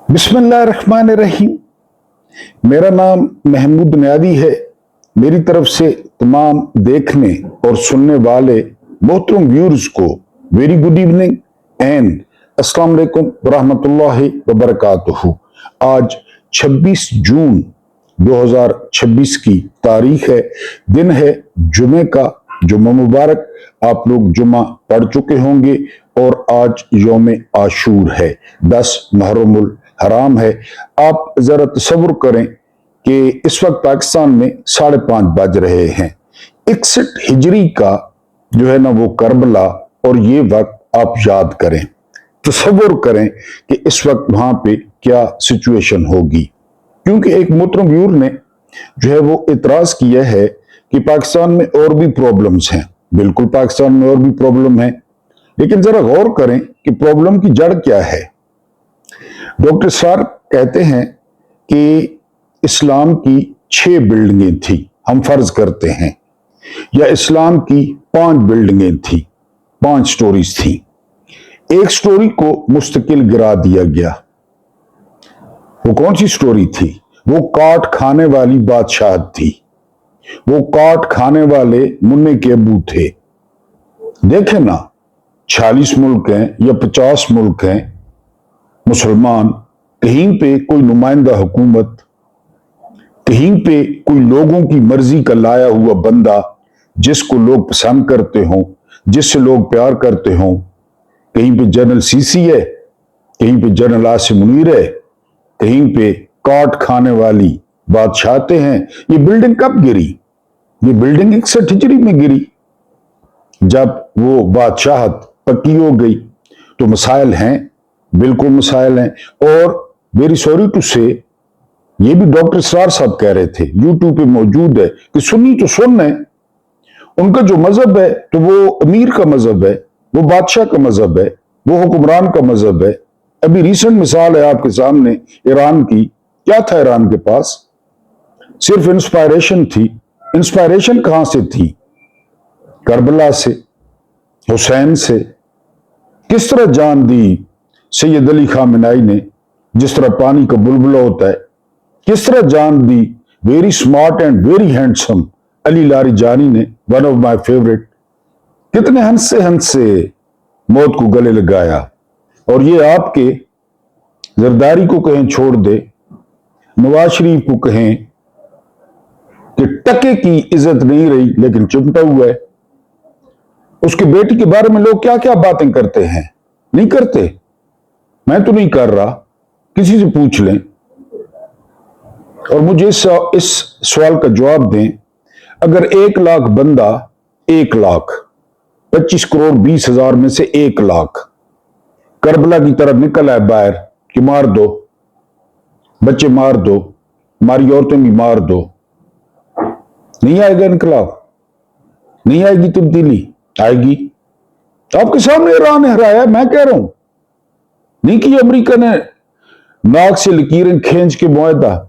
बिस्मिल्लाहिर्रहमानिर्रहीम। मेरा नाम महमूद नियादी है। मेरी तरफ से तमाम देखने और सुनने वाले मोहतरम व्यूअर्स को वेरी गुड इवनिंग एंड अस्सलाम वालेकुम वरहमतुल्लाहि वबरकातुहू। आज 26 जून 2026 की तारीख है, दिन है जुमे का। जुम्मा मुबारक। आप लोग जुम्मा पढ़ चुके होंगे और आज यौम आशूर है, 10 मुहर्रमुल हराम है। आप जरा तसव्वुर करें कि इस वक्त पाकिस्तान में 5:30 बज रहे हैं। 61 हिजरी का जो है ना वो करबला, और ये वक्त आप याद करें, तसव्वुर करें कि इस वक्त वहां पे क्या सिचुएशन होगी। क्योंकि एक मोहतरम व्यूअर ने जो है वो इतराज किया है कि पाकिस्तान में और भी प्रॉब्लम्स हैं। बिल्कुल पाकिस्तान में और भी प्रॉब्लम है, लेकिन जरा गौर करें कि प्रॉब्लम की जड़ क्या है। डॉक्टर सर कहते हैं कि इस्लाम की 6 बिल्डिंगें थी, हम फर्ज करते हैं, या इस्लाम की 5 बिल्डिंगें थी, 5 स्टोरीज थी। एक स्टोरी को मुस्तकिल गिरा दिया गया। वो कौन सी स्टोरी थी? वो काट खाने वाली बादशाहत थी। वो काट खाने वाले मुन्ने के अबू थे। देखें ना, 46 मुल्क हैं या 50 मुल्क हैं मुसलमान, कहीं पे कोई नुमाइंदा हुकूमत, कहीं पे कोई लोगों की मर्जी का लाया हुआ बंदा जिसको लोग पसंद करते हों, जिससे लोग प्यार करते हों। कहीं पे जनरल सीसी है, कहीं पे जनरल आसिम मुनीर है, कहीं पे काट खाने वाली बादशाहते हैं। ये बिल्डिंग कब गिरी? ये बिल्डिंग 61 हिजरी में गिरी। जब वो बादशाहत पक्की हो गई तो मसाइल हैं, बिल्कुल मसाइल हैं। और वेरी सॉरी टू से, ये भी डॉक्टर इसरार साहब कह रहे थे, यूट्यूब पे मौजूद है, कि सुन्नी तो सुन्न है, उनका जो मजहब है तो वो अमीर का मजहब है, वो बादशाह का मजहब है, वो हुक्मरान का मजहब है। अभी रिसेंट मिसाल है आपके सामने ईरान की। क्या था ईरान के पास? सिर्फ इंस्पायरेशन थी। इंस्पायरेशन कहां से थी? करबला से, हुसैन से। किस तरह जान दी सैयद अली खामेनी ने, जिस तरह पानी का बुलबुला होता है, किस तरह जान दी very smart and very handsome Ali Larijani ने, वन ऑफ माय फेवरेट। कितने हंस से मौत को गले लगाया। और ये आपके जरदारी को कहें छोड़ दे, नवाज शरीफ को कहें कि टके की इज्जत नहीं रही, लेकिन चिमटा हुआ है। उसके बेटी के बारे में लोग क्या क्या बातें करते हैं, नहीं करते? मैं तो नहीं कर रहा, किसी से पूछ लें और मुझे इस सवाल का जवाब दें। अगर 1 लाख बंदा, 1 लाख 25 करोड़ 20 हजार में से 1 लाख करबला की तरफ निकल आए बाहर कि मार दो, बच्चे मार दो, हमारी औरतें भी मार दो, नहीं आएगा इनकलाब? नहीं आएगी तब्दीली? आएगी। आपके सामने ईरान ने हराया, मैं कह रहा हूं। नहीं कि अमेरिका ने नाक से लकीरें खींच के मुआहदा,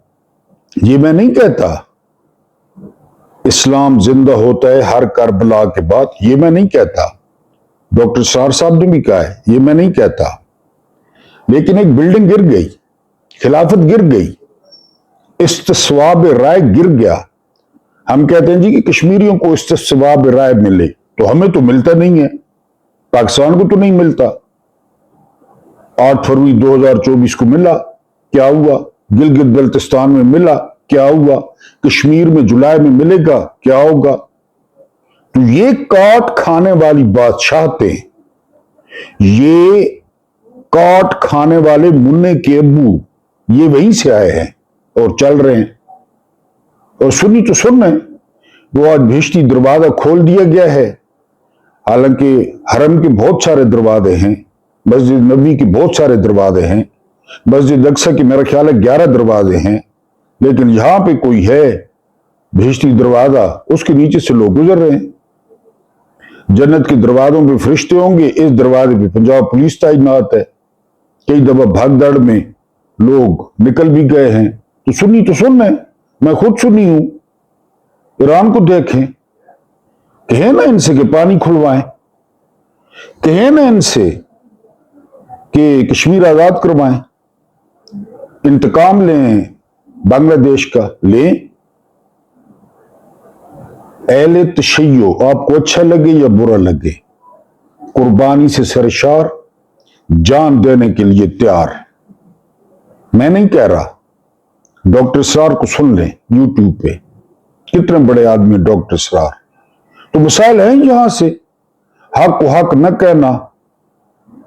ये मैं नहीं कहता। इस्लाम जिंदा होता है हर करबला के बाद, ये मैं नहीं कहता। डॉक्टर सार साहब ने भी कहा है, ये मैं नहीं कहता। लेकिन एक बिल्डिंग गिर गई, खिलाफत गिर गई, इस्तिस्वाब राय गिर गया। हम कहते हैं जी कि कश्मीरियों को इस्तिस्वाब राय मिले, तो हमें तो मिलता नहीं है, पाकिस्तान को तो नहीं मिलता। 8 फरवरी 2024 को मिला, क्या हुआ? गिलगित बल्तिस्तान में मिला, क्या हुआ? कश्मीर में जुलाई में मिलेगा, क्या होगा? तो ये काट खाने वाली बादशाहतें, ये काट खाने वाले मुन्ने के अब्बू, ये वहीं से आए हैं और चल रहे हैं। और सुनी तो सुन है, वो आज भेश्ती दरवाजा खोल दिया गया है। हालांकि हरम के बहुत सारे दरवाजे हैं, मस्जिद नबी के बहुत सारे दरवाजे हैं, मस्जिद अक्सा के मेरा ख्याल है 11 दरवाजे हैं, लेकिन यहां पे कोई है भेश्ती दरवाजा, उसके नीचे से लोग गुजर रहे हैं। जन्नत के दरवाजों पे फरिश्ते होंगे, इस दरवाजे पे पंजाब पुलिस तैनात है। कई दफा भागदड़ में लोग निकल भी गए हैं। तो सुन है, मैं खुद सुनी हूं। ईरान को देखें, कहें ना इनसे कि पानी खुलवाएं, कहें ना इनसे कि कश्मीर आजाद करवाएं। इंतकाम लें बांग्लादेश का, लें। अहले तशय्यो, आपको अच्छा लगे या बुरा लगे, कुर्बानी से सरशार, जान देने के लिए तैयार। मैं नहीं कह रहा, डॉक्टर इसरार को सुन लें यूट्यूब पे, कितने बड़े आदमी डॉक्टर इसरार। तो मिसाल है यहां से, हक को हक न कहना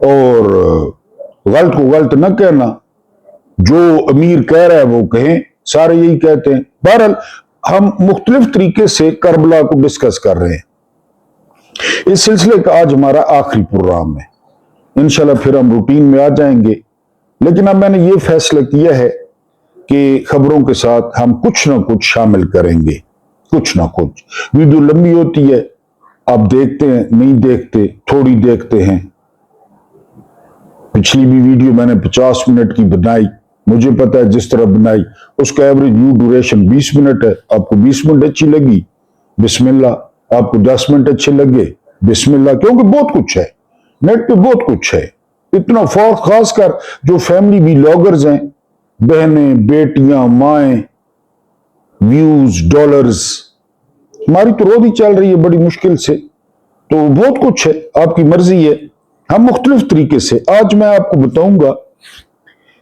और गलत को गलत न कहना, जो अमीर कह रहा है वो कहें, सारे यही कहते हैं। बहरहाल हम मुख्तलिफ तरीके से करबला को डिस्कस कर रहे हैं। इस सिलसिले का आज हमारा आखिरी प्रोग्राम है, इंशाल्लाह फिर हम रूटीन में आ जाएंगे। लेकिन अब मैंने ये फैसला किया है कि खबरों के साथ हम कुछ ना कुछ शामिल करेंगे, कुछ ना कुछ। वीडियो लंबी होती है, आप देखते हैं नहीं देखते, थोड़ी देखते हैं। पिछली भी वीडियो मैंने 50 मिनट की बनाई, मुझे पता है जिस तरह बनाई उसका एवरेज व्यू ड्यूरेशन 20 मिनट है। आपको 20 मिनट अच्छी लगी, बिस्मिल्लाह। आपको 10 मिनट अच्छे लगे, बिस्मिल्लाह। क्योंकि बहुत कुछ है नेट पे, बहुत कुछ है। इतना खासकर जो फैमिली व्लॉगर्स हैं, बहनें, बेटियां, माएं, व्यूज, डॉलर्स, हमारी तो रोज ही चल रही है बड़ी मुश्किल से। तो बहुत कुछ है, आपकी मर्जी है। हम मुख्तलिफ तरीके से आज मैं आपको बताऊंगा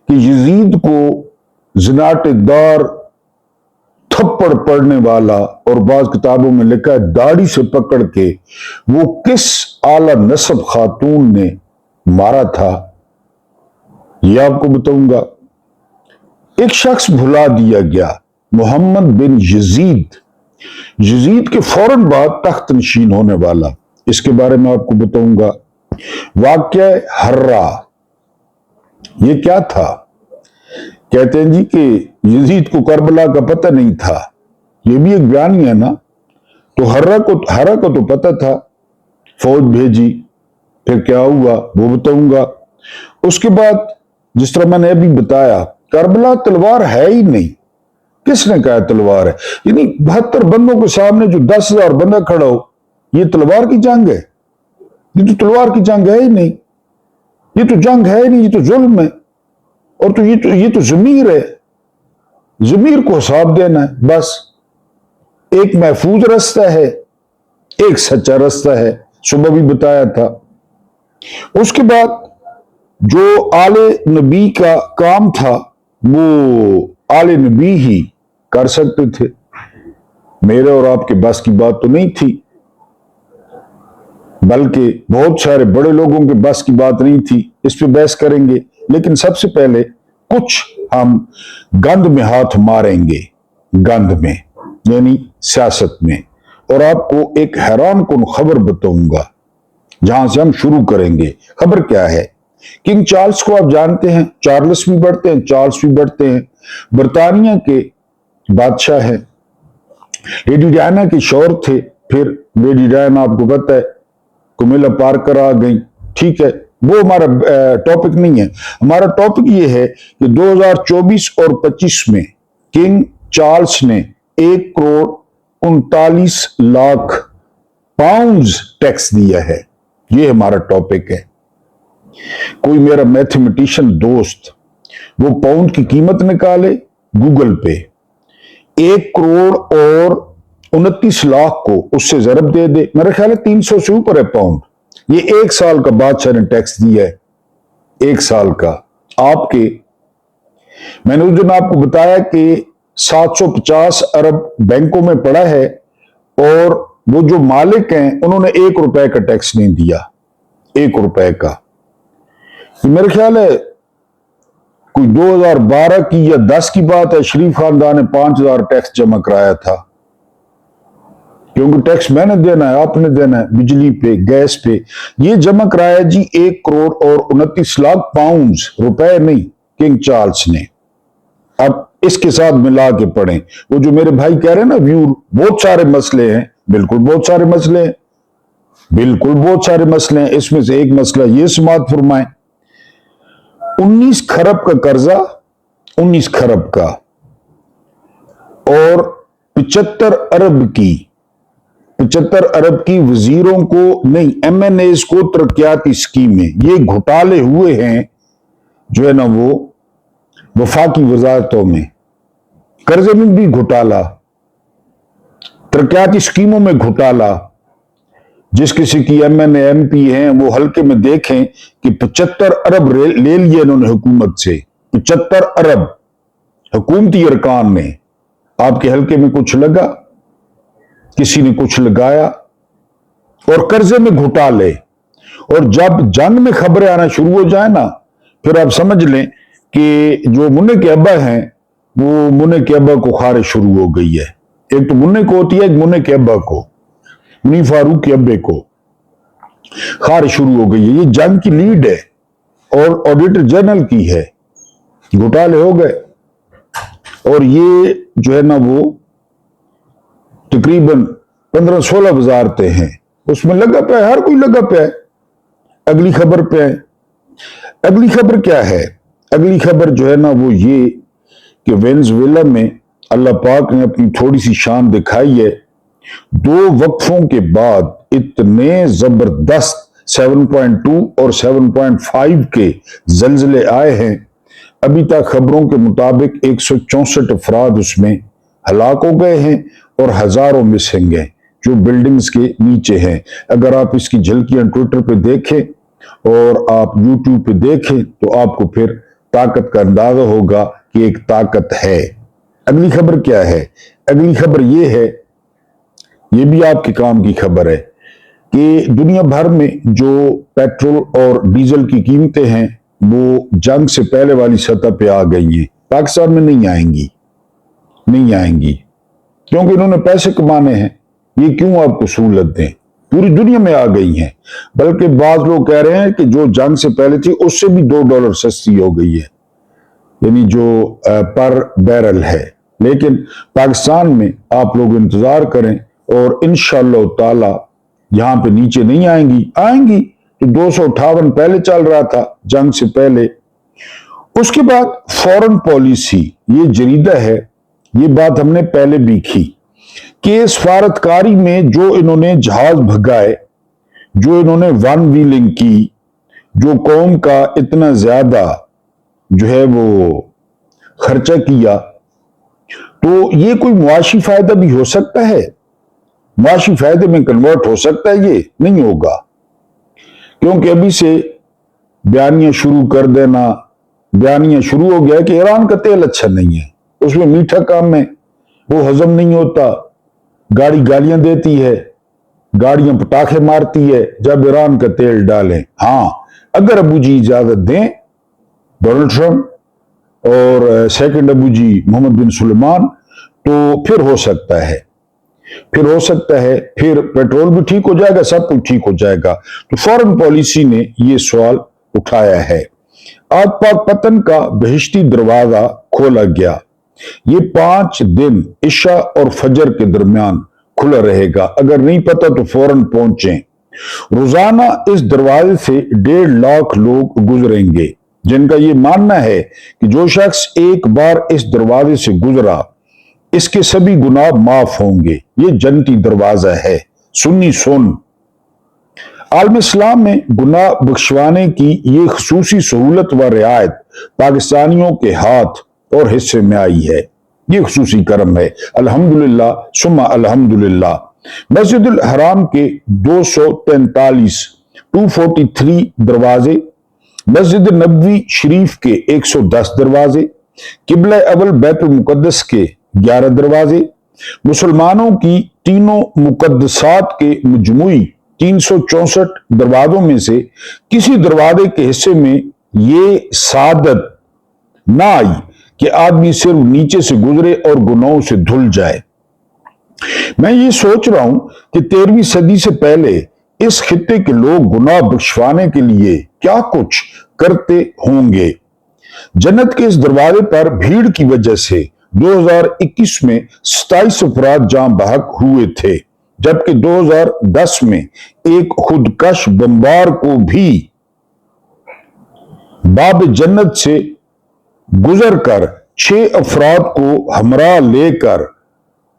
कि यजीद को ज़नाटेदार थप्पड़ पड़ने वाला, और बाज किताबों में लिखा है दाढ़ी से पकड़ के, वो किस आला नस्ब खातून ने मारा था, यह आपको बताऊंगा। एक शख्स भुला दिया गया, मोहम्मद बिन यजीद, यजीद के फौरन बाद तख्त नशीन होने वाला, इसके बारे में आपको बताऊंगा। वाक़या हर्रा, ये क्या था? कहते हैं जी कि यजीद को करबला का पता नहीं था, ये भी एक बयान ही है ना। तो हर्रा को तो पता था, फौज भेजी, फिर क्या हुआ वो बताऊंगा। उसके बाद जिस तरह मैंने अभी बताया, करबला तलवार है ही नहीं। किसने कहा तलवार है? यानी 72 बंदों के सामने जो 10,000 बंदा खड़ा हो, ये तलवार की जंग है? ये तो तलवार की जंग है ही नहीं, ये तो जंग है ही नहीं, ये तो जुल्म है। और तो ये तो जमीर है, जमीर को हिसाब देना है बस। एक महफूज रास्ता है, एक सच्चा रास्ता है, सुबह भी बताया था। उसके बाद जो आले नबी का काम था, वो आले नबी ही कर सकते थे, मेरे और आपके बस की बात तो नहीं थी, बल्कि बहुत सारे बड़े लोगों के बस की बात नहीं थी। इस पे बहस करेंगे, लेकिन सबसे पहले कुछ हम गंद में हाथ मारेंगे, गंद में यानी सियासत में। और आपको एक हैरान कुन खबर बताऊंगा, जहां से हम शुरू करेंगे। खबर क्या है? किंग चार्ल्स को आप जानते हैं, चार्ल्स भी बढ़ते हैं, चार्ल्स भी बढ़ते हैं, बरतानिया के बादशाह हैं। लेडी डायना के शौहर थे, फिर लेडी डायना आपको पता है कुमिला पार्कर आ गई, ठीक है, वो हमारा टॉपिक नहीं है। हमारा टॉपिक ये है कि 2024 और 25 में किंग चार्ल्स ने 1,39,00,000 पाउंड्स टैक्स दिया है। ये हमारा टॉपिक है। कोई मेरा मैथमेटिशियन दोस्त वो पाउंड की कीमत निकाले गूगल पे, 1,29,00,000 को उससे जरब दे दे, मेरा ख्याल है 300 से ऊपर है पाउंड। ये 1 साल का बादशाह ने टैक्स दिया है, 1 साल का। आपके मैंने उस दिन आपको बताया कि 750 अरब बैंकों में पड़ा है, और वो जो मालिक हैं उन्होंने 1 रुपए का टैक्स नहीं दिया, 1 रुपए का। मेरे ख्याल है कोई 2012 की या 10 की बात है, शरीफ खानदान ने 5,000 टैक्स जमा कराया था। क्योंकि टैक्स मैंने देना है, आपने देना है, बिजली पे, गैस पे। ये जमा कराया जी 1,29,00,000 पाउंड्स, रुपए नहीं, किंग चार्ल्स ने। अब इसके साथ मिला के पढ़ें, वो जो मेरे भाई कह रहे हैं ना व्यू, बहुत सारे मसले हैं, बिल्कुल बहुत सारे मसले हैं, बिल्कुल बहुत सारे मसले हैं। इसमें से एक मसला ये समात फरमाएं, 19 खरब का कर्जा, 19 खरब का, और 75 अरब की वजीरों को नहीं, MNAs को तरक्याती स्कीमें, ये घोटाले हुए हैं जो है ना वो वफाकी वजारतों में, कर्जे में भी घोटाला, तरक्याती स्कीमों में घोटाला। जिस किसी की MNA MP हैं वो हल्के में देखें कि 75 अरब ले लिए इन्होंने हुकूमत से, 75 अरब हुकूमती अरकान ने। आपके हल्के में कुछ लगा? किसी ने कुछ लगाया? और कर्जे में घोटाले। और जब जंग में खबरें आना शुरू हो जाए ना, फिर आप समझ लें कि जो मुन्ने के अब्बा हैं वो मुन्ने के अब्बा को खारिश शुरू हो गई है। एक तो मुन्ने को होती है, एक मुन्ने के अब्बा को, मुनीर फारूक के अब्बे को खारिश शुरू हो गई है। ये जंग की लीड है और ऑडिटर जनरल की है। घोटाले हो गए और ये जो है ना वो तकरीबन 15-16 वजारतें हैं, उसमें लगा पे है, हर कोई लगा पे है। अगली खबर पे है। अगली खबर क्या है? अगली खबर जो है ना वो ये कि वेनेजुएला में अल्लाह पाक ने अपनी थोड़ी सी शान दिखाई है। 2 वक्फों के बाद इतने जबरदस्त 7.2 और 7.5 के जलजले आए हैं। अभी तक खबरों के मुताबिक 164 अफराद उसमें हलाक हो गए हैं और हजारों मिसिंग हैं जो बिल्डिंग्स के नीचे हैं। अगर आप इसकी झलकियां ट्विटर पे देखें और आप यूट्यूब पे देखें तो आपको फिर ताकत का अंदाजा होगा कि एक ताकत है। अगली खबर क्या है? अगली खबर ये है, ये भी आपके काम की खबर है कि दुनिया भर में जो पेट्रोल और डीजल की कीमतें हैं वो जंग से पहले वाली सतह पे आ गई हैं। पाकिस्तान में नहीं आएंगी, नहीं आएंगी, क्योंकि इन्होंने पैसे कमाने हैं। ये क्यों आपको सहूलत दें? पूरी दुनिया में आ गई हैं। बल्कि बाज लोग कह रहे हैं कि जो जंग से पहले थी उससे भी $2 सस्ती हो गई है, यानी जो पर बैरल है। लेकिन पाकिस्तान में आप लोग इंतजार करें और इंशाअल्लाह ताला यहां पे नीचे नहीं आएंगी। आएंगी तो 258 पहले चल रहा था जंग से पहले। उसके बाद फॉरेन पॉलिसी, ये जरीदा है, ये बात हमने पहले भी की कि सफारतकारी में जो इन्होंने जहाज भगाए, जो इन्होंने वन व्हीलिंग की, जो कौम का इतना ज्यादा जो है वो खर्चा किया, तो ये कोई मुआशी फायदा भी हो सकता है? मुआशी फायदे में कन्वर्ट हो सकता है? ये नहीं होगा, क्योंकि अभी से बयानियां शुरू कर देना, बयानियां शुरू हो गया कि ईरान का तेल अच्छा नहीं है, उसमें मीठा काम है, वो हजम नहीं होता, गाड़ी गालियां देती है, गाड़ियां पटाखे मारती है जब ईरान का तेल डालें। हाँ, अगर अबू जी इजाजत दें, डोनाल्ड ट्रंप और सेकंड अबू जी मोहम्मद बिन सुलेमान, तो फिर हो सकता है, फिर हो सकता है, फिर पेट्रोल भी ठीक हो जाएगा, सब कुछ ठीक हो जाएगा। तो फॉरेन पॉलिसी ने यह सवाल उठाया है। आग पाक पतन का बहिश्ती दरवाजा खोला गया। ये 5 दिन इशा और फजर के दरमियान खुला रहेगा। अगर नहीं पता तो फौरन पहुंचे। रोजाना इस दरवाजे से 1.5 लाख लोग गुजरेंगे, जिनका ये मानना है कि जो शख्स एक बार इस दरवाजे से गुजरा इसके सभी गुनाह माफ होंगे। ये जन्नती दरवाजा है। सुन्नी सुन। आलम इस्लाम में गुनाह बख्शवाने की ये खसूसी सहूलत व रियायत पाकिस्तानियों के हाथ और हिस्से में आई है। ये खसूसी करम है। अल्हम्दुलिल्लाह सुम्मा अल्हम्दुलिल्लाह। मस्जिदुल हराम के 243 दरवाजे, मस्जिद नबवी शरीफ के 110 दरवाजे, किबला अवल बैतुल मुकद्दस के 11 दरवाजे, मुसलमानों की तीनों मुकद्दसात के मजमुई 364 दरवाजों में से किसी दरवाजे के हिस्से में ये सादत ना आई कि आदमी सिर्फ नीचे से गुजरे और गुनाहों से धुल जाए। मैं ये सोच रहा हूं कि 13वीं सदी से पहले इस खित्ते के लोग गुनाह बख्शवाने के लिए क्या कुछ करते होंगे। जन्नत के इस दरवाजे पर भीड़ की वजह से 2021 में 27 अफराद जान बहक हुए थे, जबकि 2010 में एक खुदकश बमबार को भी बाब जन्नत से गुजरकर 6 अफराद को हमरा लेकर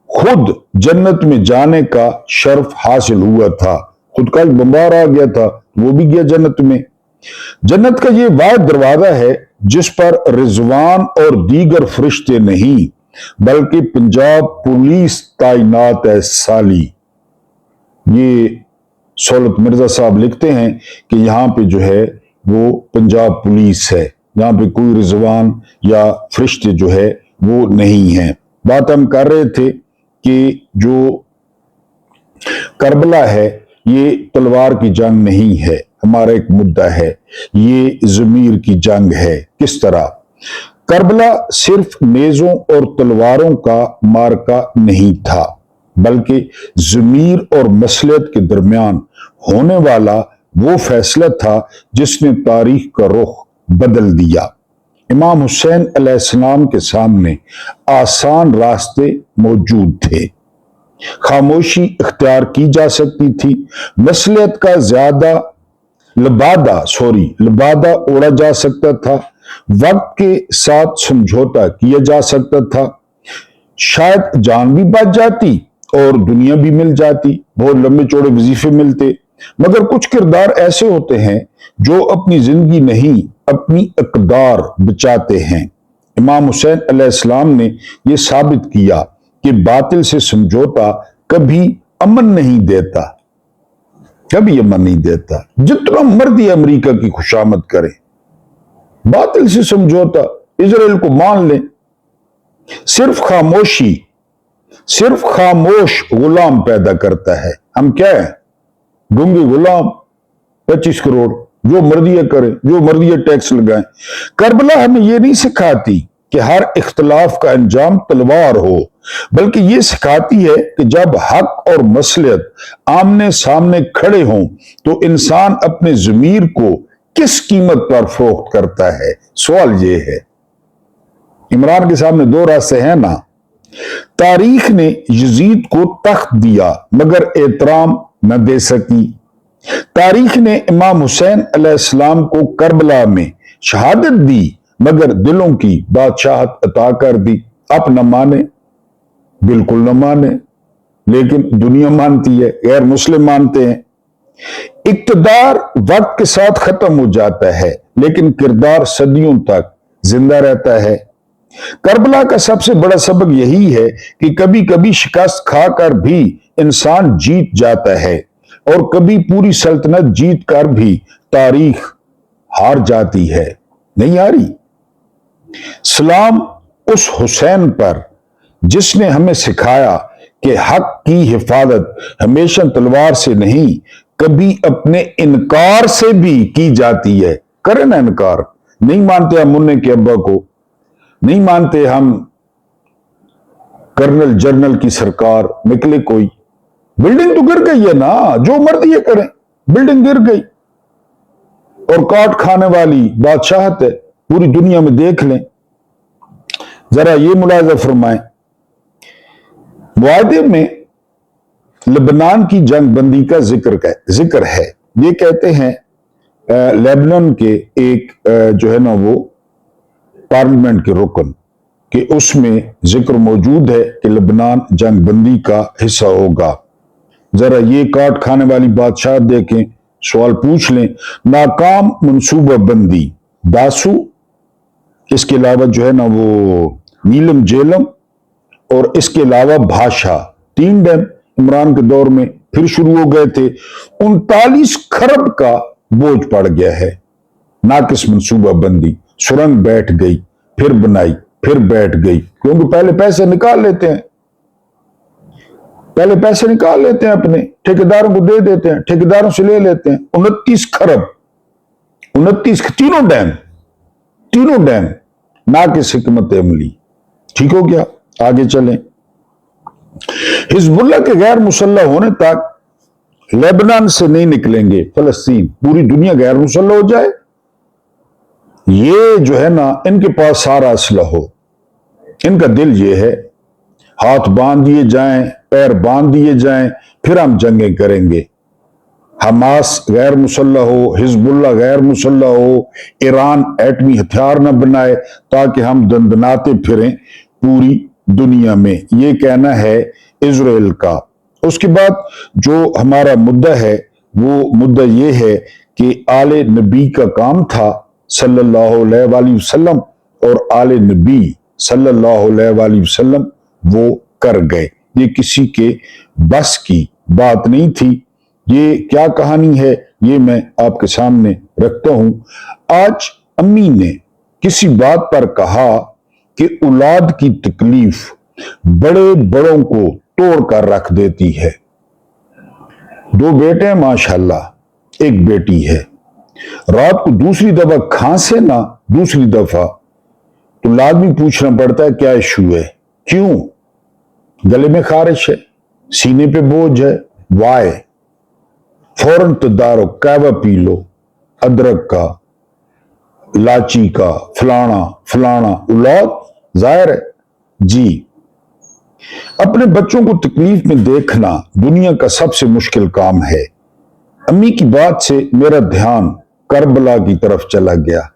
खुद जन्नत में जाने का शर्फ हासिल हुआ था। खुदकश बमबार आ गया था, वो भी गया जन्नत में। जन्नत का ये वाहिद दरवाजा है जिस पर रिजवान और दीगर फरिश्ते नहीं बल्कि पंजाब पुलिस तैनात है साली। ये सौलत मिर्जा साहब लिखते हैं कि यहाँ पे जो है वो पंजाब पुलिस है, यहाँ पे कोई रिजवान या फरिश्ते जो है वो नहीं है। बात हम कर रहे थे कि जो करबला है ये तलवार की जंग नहीं है, हमारा एक मुद्दा है, ये ज़मीर की जंग है। किस तरह? करबला सिर्फ नेज़ों और तलवारों का मार्का नहीं था, बल्कि ज़मीर और मसलहत के दरमियान होने वाला वो फैसला था जिसने तारीख का रुख बदल दिया। इमाम हुसैन अलैहिस्सलाम के सामने आसान रास्ते मौजूद थे, खामोशी इख्तियार की जा सकती थी, मसलहत का लबादा ओढ़ा जा सकता था, वक्त के साथ समझौता किया जा सकता था, शायद जान भी बच जाती और दुनिया भी मिल जाती, बहुत लंबे चौड़े वजीफे मिलते। मगर कुछ किरदार ऐसे होते हैं जो अपनी जिंदगी नहीं अपनी इक़दार बचाते हैं। इमाम हुसैन अलैहिस्सलाम ने यह साबित किया कि बातिल से समझौता कभी अमन नहीं देता, कभी अमन नहीं देता। जितना मर्जी अमेरिका की खुशामद करें, बातिल से समझौता, इजराइल को मान लें, सिर्फ खामोश गुलाम पैदा करता है। हम क्या है? गूंगे गुलाम, 25 करोड़, जो मर्जी करें, जो मर्जी टैक्स लगाएं। करबला हमें यह नहीं सिखाती कि हर इख्तलाफ का अंजाम तलवार हो, बल्कि ये सिखाती है कि जब हक और मसलहत आमने सामने खड़े हों तो इंसान अपने ज़मीर को किस कीमत पर फरोख्त करता है। सवाल ये है। इमरान के सामने दो रास्ते हैं ना। तारीख ने यजीद को तख्त दिया मगर एहतराम न दे सकी। तारीख ने इमाम हुसैन अलैहिस्सलाम को करबला में शहादत दी मगर दिलों की बादशाहत अता कर दी। आप न माने, बिल्कुल न माने, लेकिन दुनिया मानती है, गैर मुस्लिम मानते हैं। इक्तदार वक्त के साथ खत्म हो जाता है लेकिन किरदार सदियों तक जिंदा रहता है। करबला का सबसे बड़ा सबक यही है कि कभी कभी शिकस्त खाकर भी इंसान जीत जाता है और कभी पूरी सल्तनत जीत कर भी तारीख हार जाती है। नहीं हारी। सलाम उस हुसैन पर जिसने हमें सिखाया कि हक की हिफाजत हमेशा तलवार से नहीं, कभी अपने इनकार से भी की जाती है। करें ना इनकार। नहीं मानते हम मुन्ने के अब्बा को, नहीं मानते हम कर्नल जर्नल की सरकार, निकले कोई। बिल्डिंग तो गिर गई है ना, जो मर्जी करें, बिल्डिंग गिर गई और काट खाने वाली बादशाहत है, पूरी दुनिया में देख लें। जरा ये मुलाजा फरमाएं, मुआहदे में लेबनान की जंग बंदी का जिक्र है। ये कहते हैं लेबनान के एक जो है ना वो पार्लियामेंट के रुकन कि उसमें जिक्र मौजूद है कि लेबनान जंग बंदी का हिस्सा होगा। जरा ये काट खाने वाली बादशाह देखें, सवाल पूछ लें। नाकाम मंसूबा बंदी, दासू, इसके अलावा जो है ना वो नीलम जेलम और इसके अलावा भाषा, 3 डैम इमरान के दौर में फिर शुरू हो गए थे। 39 खरब का बोझ पड़ गया है। नाकिस मंसूबा बंदी, सुरंग बैठ गई, फिर बनाई, फिर बैठ गई, क्योंकि पहले पैसे निकाल लेते हैं, पहले पैसे निकाल लेते हैं, अपने ठेकेदारों को दे देते हैं, ठेकेदारों से ले लेते हैं। 29 खरब, 29, तीनों डैम नाकिस हिकमत अमली। ठीक हो गया। आगे चलें। हिजबुल्लाह के गैर मुसल्लह होने तक लेबनान से नहीं निकलेंगे फलस्तीन। पूरी दुनिया गैर मुसल्लह हो जाए, ये जो है ना इनके पास सारा असला हो, इनका दिल ये है, हाथ बांध दिए जाएं, पैर बांध दिए जाएं, फिर हम जंगें करेंगे। हमास गैर मुसल्लह हो, हिजबुल्लाह गैर मुसल्लह हो, ईरान एटमी हथियार न बनाए ताकि हम दंदनाते फिरें पूरी दुनिया में। ये कहना है इजराइल का। उसके बाद जो हमारा मुद्दा है वो मुद्दा ये है कि आले नबी का काम था सल्लल्लाहु अलैहि वसल्लम और आले नबी सल्लल्लाहु अलैहि वसल्लम वो कर गए। ये किसी के बस की बात नहीं थी। ये क्या कहानी है, ये मैं आपके सामने रखता हूं। आज अम्मी ने किसी बात पर कहा कि औलाद की तकलीफ बड़े बड़ों को तोड़ कर रख देती है। 2 बेटे हैं माशाल्लाह, 1 बेटी है। रात को दूसरी दफा खांसे ना, दूसरी दफा तो लाजमी पूछना पड़ता है क्या इशू है, क्यों? गले में खारिश है, सीने पे बोझ है, वाय? फौरन तदारक कहवा पी लो, अदरक का, इलाची का, फलाना फलाना। औलाद जाहिर है जी। अपने बच्चों को तकलीफ में देखना दुनिया का सबसे मुश्किल काम है। अम्मी की बात से मेरा ध्यान करबला की तरफ चला गया।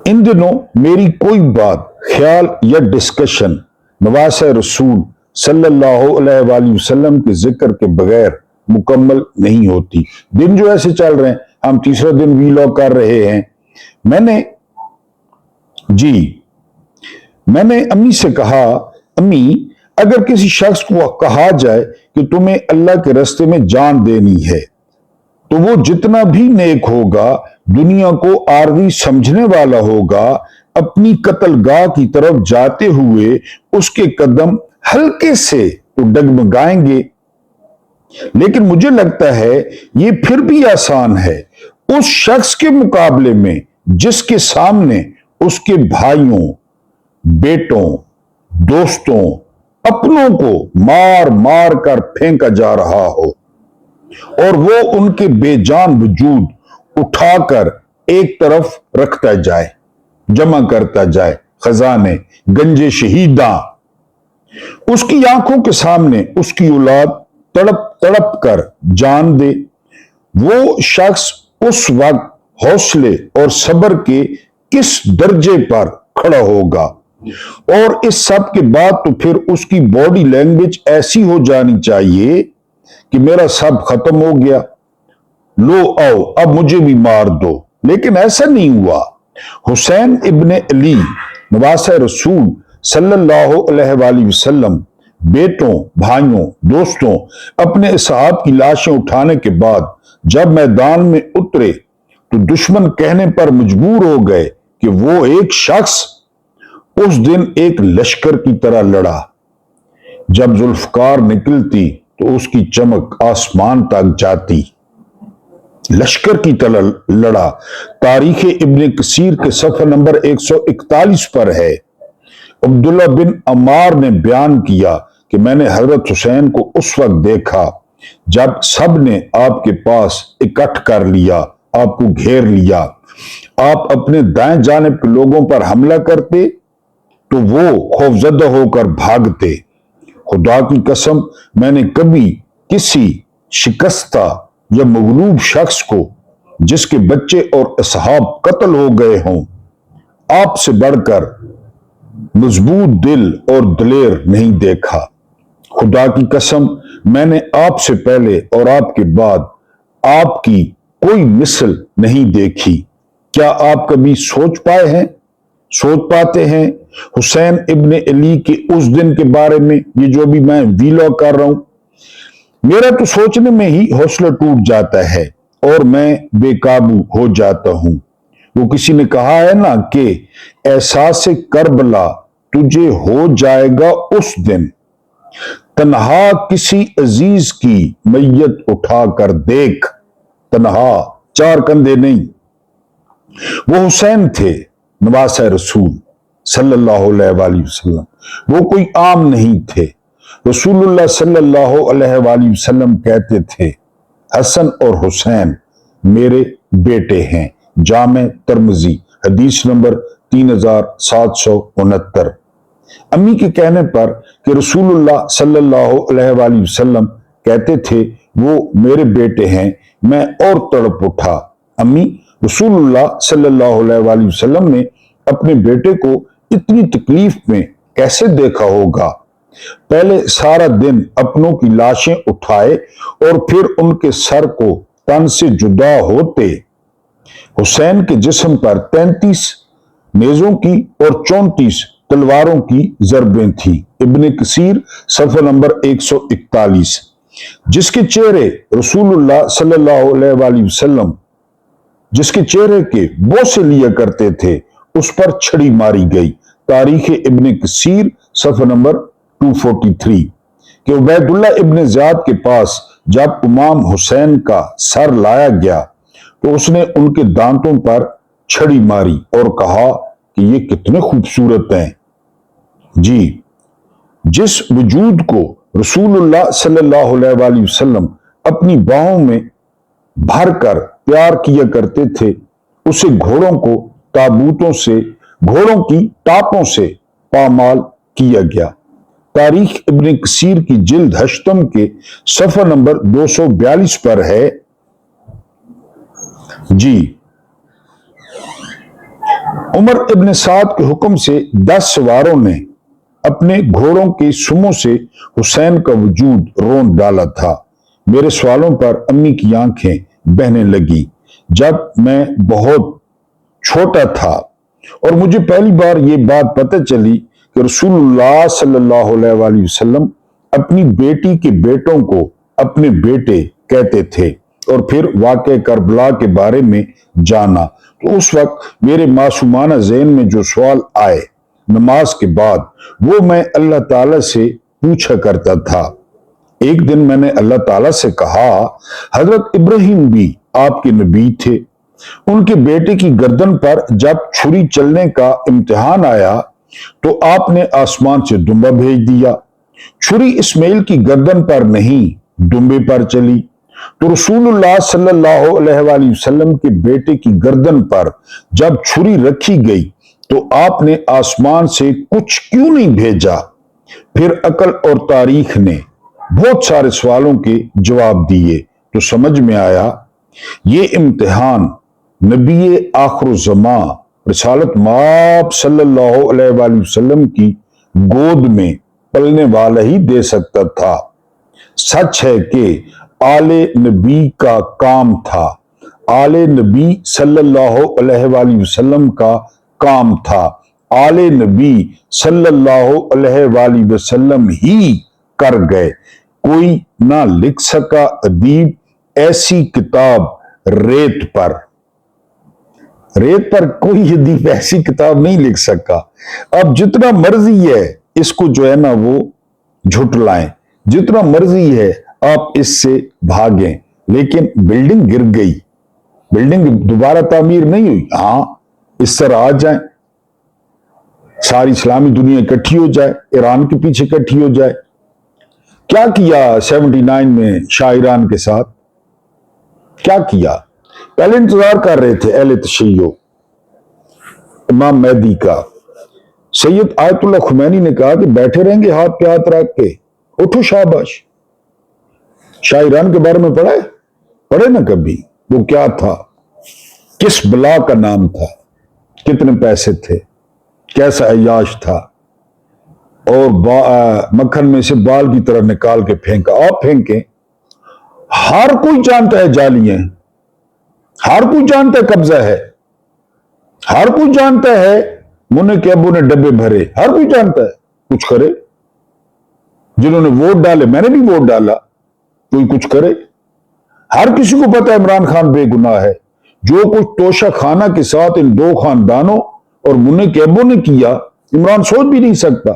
इन दिनों मेरी कोई बात, ख्याल या डिस्कशन नवासे रसूल सल्लल्लाहु अलैहि वसल्लम के जिक्र के बगैर मुकम्मल नहीं होती। दिन जो ऐसे चल रहे हैं, हम तीसरा दिन वीलॉग कर रहे हैं। मैंने अम्मी से कहा, अम्मी अगर किसी शख्स को कहा जाए कि तुम्हें अल्लाह के रास्ते में जान देनी है तो वो जितना भी नेक होगा, दुनिया को आरजी समझने वाला होगा, अपनी कत्लगाह की तरफ जाते हुए उसके कदम हल्के से तो डगमगाएंगे। लेकिन मुझे लगता है ये फिर भी आसान है उस शख्स के मुकाबले में जिसके सामने उसके भाइयों, बेटों, दोस्तों, अपनों को मार मार कर फेंका जा रहा हो और वो उनके बेजान वजूद उठाकर एक तरफ रखता जाए, जमा करता जाए खजाने, गंजे शहीदा। उसकी आंखों के सामने उसकी औलाद तड़प तड़प कर जान दे। वो शख्स उस वक्त हौसले और सब्र के किस दर्जे पर खड़ा होगा? और इस सब के बाद तो फिर उसकी बॉडी लैंग्वेज ऐसी हो जानी चाहिए कि मेरा सब खत्म हो गया, लो आओ अब मुझे भी मार दो। लेकिन ऐसा नहीं हुआ। हुसैन इब्ने अली नवासे रसूल सल्लल्लाहु अलैहि वसल्लम बेटों, भाइयों, दोस्तों, अपने असहाब की लाशें उठाने के बाद जब मैदान में उतरे तो दुश्मन कहने पर मजबूर हो गए कि वो एक शख्स उस दिन एक लश्कर की तरह लड़ा। जब जुल्फकार निकलती तो उसकी चमक आसमान तक जाती। लश्कर की तरह लड़ा। तारीख इब्ने कसीर के सफा नंबर 141 पर है। अब्दुल्ला बिन अमार ने बयान किया कि मैंने हजरत हुसैन को उस वक्त देखा जब सब ने आपके पास इकट्ठ कर लिया, आपको घेर लिया। आप अपने दाएं जानिब के लोगों पर हमला करते तो वो खौफजदा होकर भागते। खुदा की कसम, मैंने कभी किसी शिकस्ता या मगलूब शख्स को जिसके बच्चे और असहाब कत्ल हो गए हों आपसे बढ़कर मजबूत दिल और दलेर नहीं देखा। खुदा की कसम, मैंने आपसे पहले और आपके बाद आपकी कोई मिसल नहीं देखी। क्या आप कभी सोच पाते हैं हुसैन इब्ने अली के उस दिन के बारे में? ये जो भी मैं वीलॉग कर रहा हूं, मेरा तो सोचने में ही हौसला टूट जाता है और मैं बेकाबू हो जाता हूं। वो किसी ने कहा है ना कि एहसास करबला तुझे हो जाएगा उस दिन, तन्हा किसी अजीज की मैयत उठा कर देख। तन्हा, 4 कंधे नहीं। वो हुसैन थे नवासे रसूल सल्लल्लाहु अलैहि वसल्लम। वो कोई आम नहीं थे। रसूलुल्लाह सल्लल्लाहु अलैहि वसल्लम कहते थे, हसन और हुसैन मेरे बेटे हैं। जामे तिरमिज़ी हदीस नंबर 3769। अम्मी के कहने पर कि रसूलुल्लाह सल्लल्लाहु अलैहि वसल्लम कहते थे वो मेरे बेटे हैं, मैं और तड़प उठा। अम्मी, रसूलुल्लाह सल्लल्लाहु अलैहि वसल्लम ने अपने बेटे को इतनी तकलीफ में कैसे देखा होगा? पहले सारा दिन अपनों की लाशें उठाए और फिर उनके सर को तन से जुदा होते। हुसैन के जिस्म पर 33 नेजों की और 34 तलवारों की जरबें थी। इब्ने कसीर सफ़ा नंबर 141। जिसके चेहरे रसूलुल्लाह सल्लल्लाहु अलैहि वसल्लम जिसके चेहरे के बोसे लिया करते थे, उस पर छड़ी मारी गई। तारीख इब्ने कसीर सफ़ा नंबर 243 कि उबैदुल्ला इब्ने ज़ियाद के पास जब इमाम हुसैन का सर लाया गया तो उसने उनके दांतों पर छड़ी मारी और कहा कि ये कितने खूबसूरत हैं। जी, जिस वजूद को रसूलुल्लाह सल्लल्लाहु अलैहि वसल्लम अपनी बाहों में भरकर प्यार किया करते थे, उसे घोड़ों की टापों से पामाल किया गया। तारीख इब्ने कसीर की जिल्द हश्तम के सफ़ा नंबर 242 पर है। जी, उमर इब्ने साद के हुक्म से 10 सवारों ने अपने घोड़ों के सुमों से हुसैन का वजूद रोंद डाला था। मेरे सवालों पर अम्मी की आंखें बहने लगी। जब मैं बहुत छोटा था और मुझे पहली बार ये बात पता चली कि रसूलुल्लाह सल्लल्लाहु अलैहि वसल्लम अपनी बेटी के बेटों को अपने बेटे कहते थे और फिर वाक़े करबला के बारे में जाना, तो उस वक्त मेरे मासूमाना ज़हन में जो सवाल आए नमाज के बाद, वो मैं अल्लाह ताला से पूछा करता था। एक दिन मैंने अल्लाह ताला से कहा, हजरत इब्राहिम भी आपके नबी थे, उनके बेटे की गर्दन पर जब छुरी चलने का इम्तिहान आया तो आपने आसमान से दुम्बा भेज दिया। छुरी इस्माइल की गर्दन पर नहीं, दुम्बे पर चली। तो रसूलुल्लाह सल्लल्लाहु अलैहि वसल्लम के बेटे की गर्दन पर जब छुरी रखी गई तो आपने आसमान से कुछ क्यों नहीं भेजा? फिर अकल और तारीख ने बहुत सारे सवालों के जवाब दिए तो समझ में आया ये इम्तिहान नबी आखिर ज़मा रिसालत माब सल्लल्लाहु अलैहि वसल्लम की गोद में पलने वाला ही दे सकता था। सच है कि आले नबी का काम था, आले नबी सल्लल्लाहु अलैहि वसल्लम का काम था, आले नबी सल्लल्लाहु अलैहि वसल्लम ही कर गए। कोई ना लिख सका अदीब ऐसी किताब रेत पर कोई अदीब ऐसी किताब नहीं लिख सका। अब जितना मर्जी है इसको जो है ना वो झुटलाएं, जितना मर्जी है आप इससे भागें, लेकिन बिल्डिंग गिर गई, बिल्डिंग दोबारा तामीर नहीं हुई। हां, इस तरह आ जाए, सारी इस्लामी दुनिया इकट्ठी हो जाए, ईरान के पीछे इकट्ठी हो जाए। क्या किया 79 में शाह ईरान के साथ, क्या किया? पहले इंतजार कर रहे थे अहले तशय्यो इमाम मेहदी का। सैयद आयतुल्लाह खुमैनी ने कहा कि बैठे रहेंगे हाथ पे हाथ रख के, उठो शाबाश। शाह ईरान के बारे में पढ़े ना कभी? वो क्या था, किस बला का नाम था, कितने पैसे थे, कैसा अय्याश था, और मक्खन में से बाल की तरह निकाल के फेंका। आप फेंके, हर कोई जानता है जाली है, हर कोई जानता है कब्जा है, हर कोई जानता है मुन्ने के अबू ने डब्बे भरे, हर कोई जानता है। कुछ करे, जिन्होंने वोट डाले, मैंने भी वोट डाला, कोई कुछ करे। हर किसी को पता है इमरान खान बेगुनाह है। जो कुछ तोशा खाना के साथ इन दो खानदानों और मुन्ने के अबू ने किया, इमरान सोच भी नहीं सकता।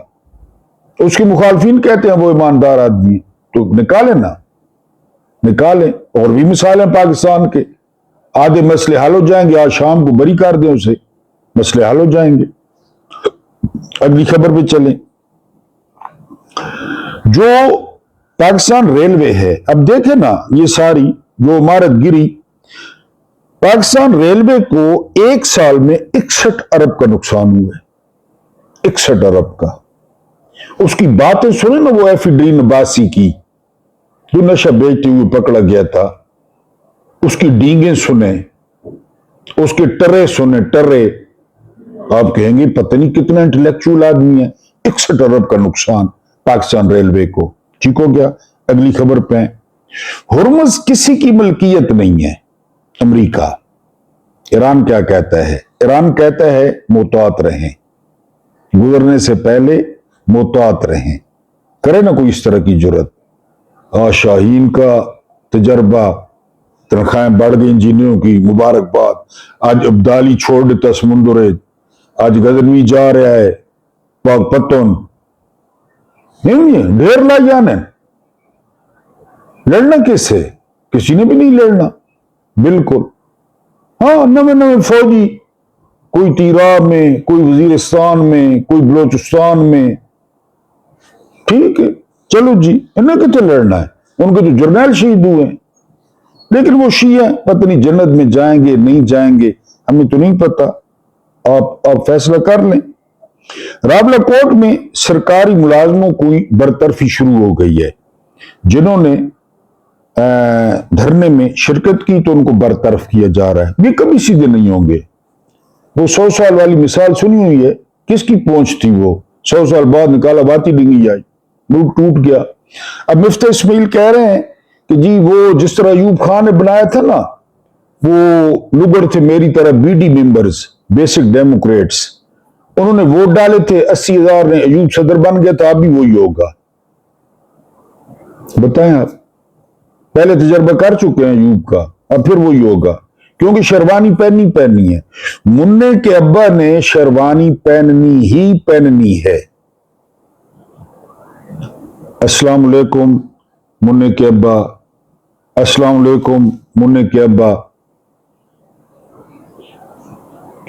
तो उसके मुखालफिन कहते हैं वो ईमानदार आदमी, तो निकालें ना, निकालें। और भी मिसाल है पाकिस्तान के, आधे मसले हल हो जाएंगे, आज शाम को बरी कर दें उसे, मसले हल हो जाएंगे। अगली खबर पे चलें। जो पाकिस्तान रेलवे है, अब देखें ना, ये सारी जो इमारत गिरी, पाकिस्तान रेलवे को एक साल में 61 अरब का नुकसान हुआ है, 61 अरब का। उसकी बातें सुने ना, वो एफिड्रीन अब्बासी की, जो नशा बेचते हुए पकड़ा गया था, उसकी डींगे सुने, उसके टर्रे सुने, टर्रे। आप कहेंगे पता नहीं कितना इंटेलेक्चुअल आदमी है। 61 अरब का नुकसान पाकिस्तान रेलवे को। ठीक हो गया, अगली खबर पे। हुर्मुज़ किसी की मलकियत नहीं है, अमेरिका। ईरान क्या कहता है? ईरान कहता है मोहतात रहें, गुजरने से पहले मोहतात रहें। करे ना कोई इस तरह की जुर्रत। शाहीन का तजर्बा, तनख्वाहें बढ़ गई इंजीनियरों की, मुबारकबाद। आज अब्दाली छोड़ देता समुंदर, आज गजनवी जा रहा है पाक पतन। नहीं, ढेर ला जाने, लड़ना किससे? किसी ने भी नहीं लड़ना, बिल्कुल। हाँ, नवे नवे फौजी, कोई तीराब में, कोई वजीरिस्तान में, कोई बलोचिस्तान में। ठीक है, चलो जी, इन्हें कितने लड़ना है? उनके तो जर्नैल शहीद हुए हैं, लेकिन वो शिया पता नहीं जन्नत में जाएंगे नहीं जाएंगे, हमें तो नहीं पता। आप फैसला कर लें। रावलाकोट में सरकारी मुलाजमों की बरतरफी शुरू हो गई है। जिन्होंने धरने में शिरकत की तो उनको बरतरफ किया जा रहा है। ये कभी सीधे नहीं होंगे। वो 100 साल वाली मिसाल सुनी हुई है, किसकी पहुंच थी वो? 100 साल बाद निकाला बाती डिंगी आई, मुल्क टूट गया। अब मुफ्ती इस्माइल कह रहे हैं कि जी वो जिस तरह अयूब खान ने बनाया था ना, वो लुगड़ थे मेरी तरह बीडी मेंबर्स, बेसिक डेमोक्रेट्स, उन्होंने वोट डाले थे 80,000 ने, अयूब सदर बन गया था, अब भी वही होगा। बताएं आप, पहले तजर्बा कर चुके हैं अयूब का, अब फिर वही होगा, क्योंकि शेरवानी पहननी है। मुन्ने के अब्बा ने शेरवानी पहननी ही पहननी है। अस्सलाम वालेकुम मुन्ने के अब्बा, अस्सलाम वालेकुम मुन्ने के अब्बा।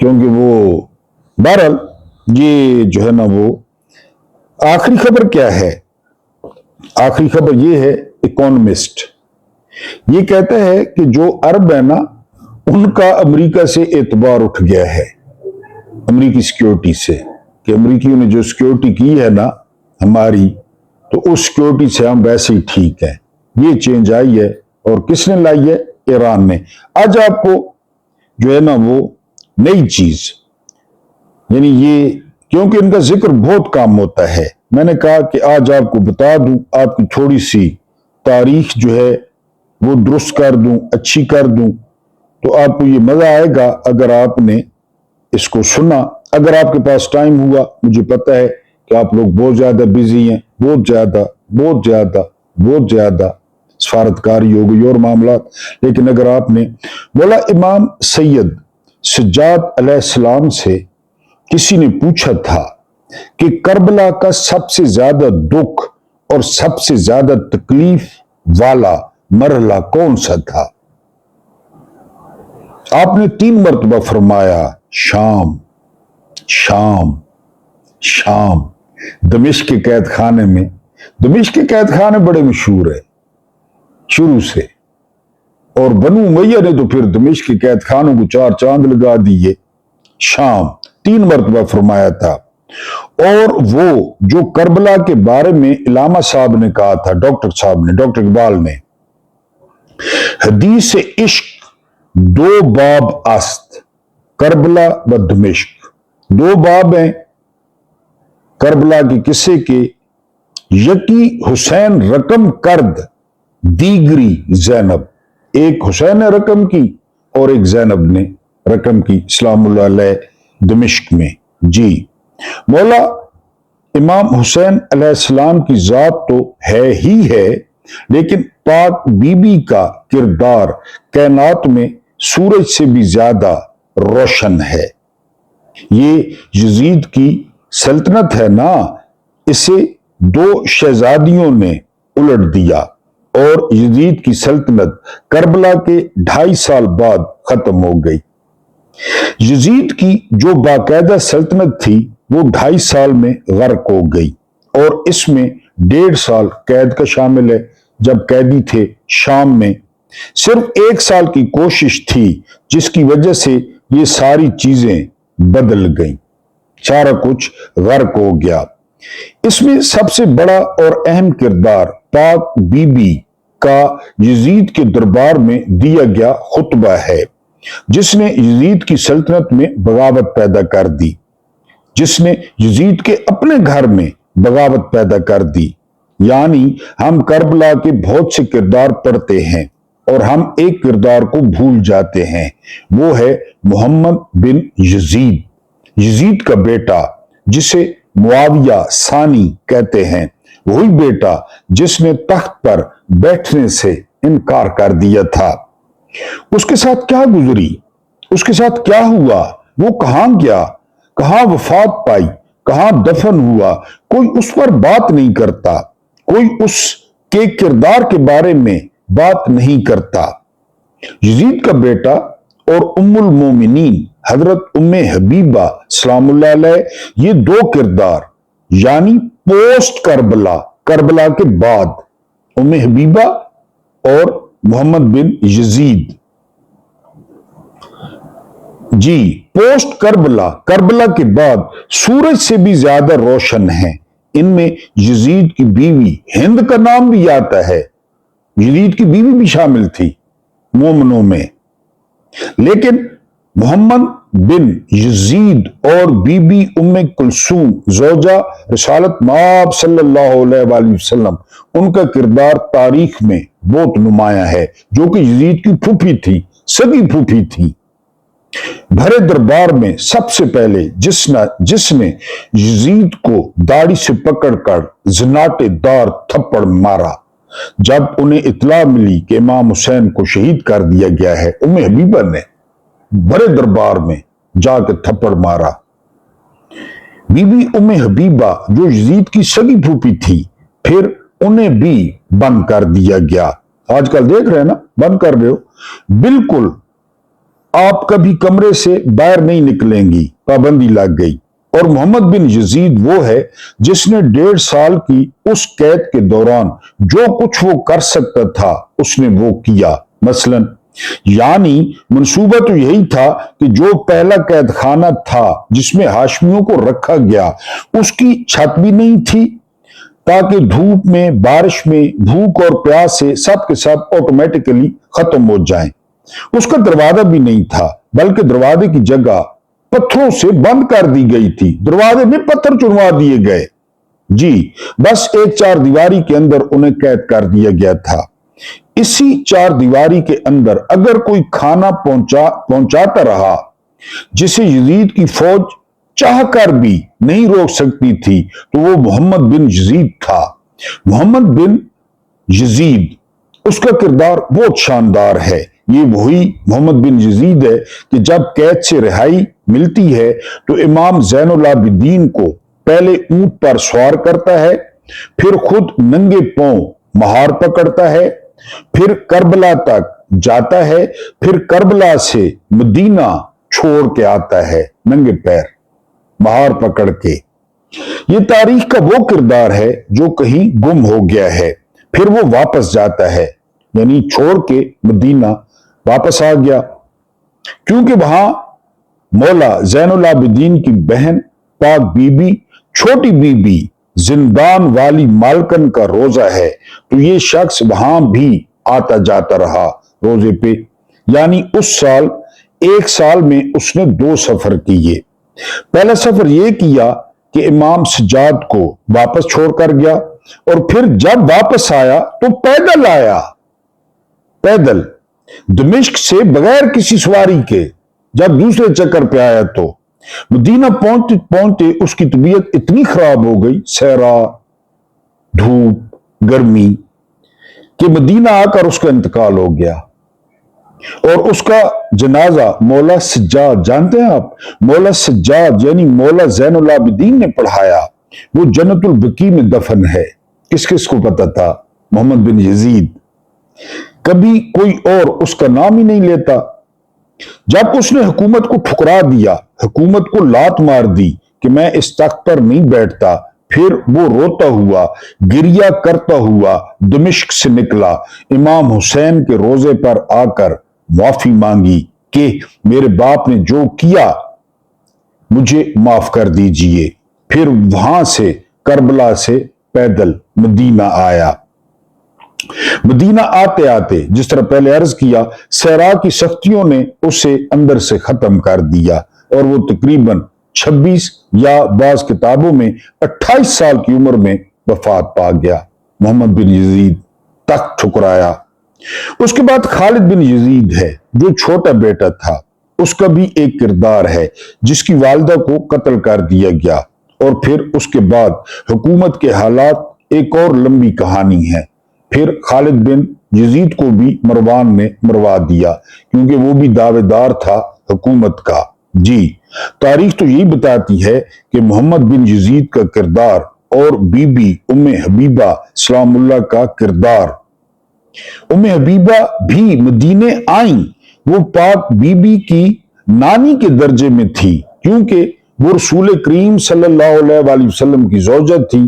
क्योंकि वो बहरहाल ये जो है ना, वो आखिरी खबर क्या है? आखिरी खबर ये है, इकोनॉमिस्ट ये कहता है कि जो अरब है ना, उनका अमेरिका से एतबार उठ गया है, अमेरिकी सिक्योरिटी से, कि अमेरिकियों ने जो सिक्योरिटी की है ना हमारी, तो उस सिक्योरिटी से हम वैसे ही ठीक है। ये चेंज आई है, और किसने लाई है? ईरान ने। आज आपको जो है ना वो नई चीज, यानी ये, क्योंकि इनका जिक्र बहुत कम होता है, मैंने कहा कि आज आपको बता दूं, आपकी थोड़ी सी तारीख जो है वो दुरुस्त कर दूं, अच्छी कर दूं, तो आपको ये मजा आएगा अगर आपने इसको सुना। अगर आपके पास टाइम हुआ, मुझे पता है कि आप लोग बहुत ज्यादा बिजी हैं, बहुत ज्यादा सफारतकारी हो गई और मामला, लेकिन अगर आपने बोला, इमाम सैयद सज्जाद अलैहिस्सलाम से किसी ने पूछा था कि करबला का सबसे ज्यादा दुख और सबसे ज्यादा तकलीफ वाला मरहला कौन सा था? आपने 3 मरतबा फरमाया शाम, शाम, शाम। दमिश्क के कैद खाने में, दमिश्क के कैद खाने बड़े मशहूर है शुरू से, और बनु उमैया ने तो फिर दमिश्क के कैद खानों को 4 चांद लगा दिए। शाम 3 मरतबा फरमाया था। और वो जो करबला के बारे में इलामा साहब ने कहा था, डॉक्टर साहब ने, डॉक्टर इकबाल ने, हदीस इश्क 2 बाब आस्त, करबला व दमिश्क 2 बाब हैं करबला के किस्से के। यकी हुसैन रकम करद, दीगरी जैनब, एक हुसैन ने रकम की और एक जैनब ने रकम की, इस्लामुल्लाह अलैह, दमिश्क में। जी मौला इमाम हुसैन अलैहिस्सलाम की जात तो है ही है, लेकिन पाक बीबी का किरदार कायनात में सूरज से भी ज्यादा रोशन है। ये यजीद की सल्तनत है ना, इसे 2 शहजादियों ने उलट दिया, और यजीद की सल्तनत करबला के 2.5 साल बाद खत्म हो गई। यजीद की जो बाकायदा सल्तनत थी वो 2.5 साल में गर्क हो गई, और इसमें 1.5 साल कैद का शामिल है, जब कैदी थे शाम में। सिर्फ 1 साल की कोशिश थी, जिसकी वजह से ये सारी चीजें बदल गईं, सारा कुछ गर्क हो गया। इसमें सबसे बड़ा और अहम किरदार पाक बीबी का यजीद के दरबार में दिया गया खुतबा है, जिसने यजीद की सल्तनत में बगावत पैदा कर दी, जिसने यजीद के अपने घर में बगावत पैदा कर दी। यानी हम करबला के बहुत से किरदार पढ़ते हैं, اور ہم ایک کردار کو بھول جاتے ہیں، وہ ہے محمد بن یزید، یزید کا بیٹا جسے معاویہ ثانی کہتے ہیں، وہی بیٹا جس نے تخت پر بیٹھنے سے انکار کر دیا تھا۔ اس کے ساتھ کیا گزری، اس کے ساتھ کیا ہوا، وہ کہاں گیا، کہاں وفات پائی، کہاں دفن ہوا، کوئی اس پر بات نہیں کرتا، کوئی اس کے کردار کے بارے میں بات نہیں کرتا۔ یزید کا بیٹا اور ام المومنین حضرت ام حبیبہ سلام اللہ علیہ، یہ دو کردار یعنی پوسٹ کربلا، کربلا کے بعد، ام حبیبہ اور محمد بن یزید، جی پوسٹ کربلا، کربلا کے بعد سورج سے بھی زیادہ روشن ہیں۔ ان میں یزید کی بیوی ہند کا نام بھی آتا ہے، یزید کی بیوی بھی شامل تھی مومنوں میں، لیکن محمد بن یزید اور بی بی ام کلثوم زوجہ رسالت مآب صلی اللہ علیہ وآلہ وسلم، ان کا کردار تاریخ میں بہت نمایاں ہے، جو کہ یزید کی پھوپھی تھی، سگی پھوپھی تھی۔ بھرے دربار میں سب سے پہلے جس نے یزید کو داڑھی سے پکڑ کر زناٹے دار تھپڑ مارا، جب انہیں اطلاع ملی کہ امام حسین کو شہید کر دیا گیا ہے، ام حبیبہ نے بڑے دربار میں جا کے تھپڑ مارا۔ بی بی ام حبیبہ جو یزید کی سگی پھوپھی تھی، پھر انہیں بھی بند کر دیا گیا۔ آج کل دیکھ رہے ہیں نا، بند کر رہے ہو، بالکل آپ کبھی کمرے سے باہر نہیں نکلیں گی، پابندی لگ گئی۔ اور محمد بن یزید وہ ہے جس نے 1.5 سال کی اس قید کے دوران جو کچھ وہ کر سکتا تھا اس نے وہ کیا۔ مثلا یعنی منصوبہ تو یہی تھا کہ جو پہلا قید خانہ تھا جس میں ہاشمیوں کو رکھا گیا، اس کی چھت بھی نہیں تھی تاکہ دھوپ میں، بارش میں، بھوک اور پیاس سے سب کے سب آٹومیٹکلی ختم ہو جائیں۔ اس کا دروازہ بھی نہیں تھا، بلکہ دروازے کی جگہ پتھروں سے بند کر دی گئی تھی، دروازے میں پتھر چنوا دیے گئے، جی بس ایک 4 دیواری کے اندر انہیں قید کر دیا گیا تھا۔ اسی 4 دیواری کے اندر اگر کوئی کھانا پہنچاتا رہا جسے یزید کی فوج چاہ کر بھی نہیں روک سکتی تھی، تو وہ محمد بن یزید تھا۔ محمد بن یزید، اس کا کردار بہت شاندار ہے۔ یہ وہی محمد بن یزید ہے کہ جب قید سے رہائی ملتی ہے تو امام زین العابدین کو پہلے اونٹ پر سوار کرتا ہے، پھر خود ننگے پاؤں مہار پکڑتا ہے، پھر کربلا تک جاتا ہے، پھر کربلا سے مدینہ چھوڑ کے آتا ہے ننگے پیر مہار پکڑ کے۔ یہ تاریخ کا وہ کردار ہے جو کہیں گم ہو گیا ہے، پھر وہ واپس جاتا ہے، یعنی چھوڑ کے مدینہ واپس آ گیا، کیونکہ وہاں مولا زین العابدین کی بہن پاک بی بی، چھوٹی بی بی زندان والی مالکن کا روزہ ہے، تو یہ شخص وہاں بھی آتا جاتا رہا روزے پہ، یعنی اس سال 1 سال میں اس نے 2 سفر کیے۔ پہلا سفر یہ کیا کہ امام سجاد کو واپس چھوڑ کر گیا، اور پھر جب واپس آیا تو پیدل آیا، پیدل دمشق سے بغیر کسی سواری کے۔ جب دوسرے چکر پہ آیا تو مدینہ پہنچتے پہنچتے اس کی طبیعت اتنی خراب ہو گئی، صحرا، دھوپ، گرمی، کہ مدینہ آ کر اس کا انتقال ہو گیا، اور اس کا جنازہ مولا سجاد، جانتے ہیں آپ مولا سجاد یعنی مولا زین العابدین نے پڑھایا، وہ جنت البقیع میں دفن ہے۔ کس کس کو پتا تھا؟ محمد بن یزید، کبھی کوئی اور اس کا نام ہی نہیں لیتا۔ جب اس نے حکومت کو ٹھکرا دیا، حکومت کو لات مار دی کہ میں اس تخت پر نہیں بیٹھتا، پھر وہ روتا ہوا، گریہ کرتا ہوا دمشق سے نکلا، امام حسین کے روزے پر آ کر معافی مانگی کہ میرے باپ نے جو کیا مجھے معاف کر دیجئے۔ پھر وہاں سے کربلا سے پیدل مدینہ آیا۔ مدینہ آتے آتے جس طرح پہلے عرض کیا، صحرا کی سختیوں نے اسے اندر سے ختم کر دیا، اور وہ تقریباً 26 یا بعض کتابوں میں 28 سال کی عمر میں وفات پا گیا۔ محمد بن یزید تخت ٹھکرایا، उसके बाद खालिद बिन यजीद है जो छोटा बेटा था, उसका भी एक किरदार है जिसकी वालिदा को कत्ल कर दिया गया। और फिर उसके बाद हुकूमत के हालात एक और लंबी कहानी है। फिर खालिद बिन यजीद को भी मरवान ने मरवा दिया क्योंकि वो भी दावेदार था हुकूमत का। जी, तारीख तो यही बताती है कि मोहम्मद बिन यजीद का किरदार और बीबी उम्मे हबीबा सलामुल्लाह का किरदार। उम्मे हबीबा भी मदीने आई, वो पाक बीबी की नानी के दर्जे में थी क्योंकि वो रसूल करीम सल्लल्लाहु अलैहि वसल्लम की ज़ौजा थी।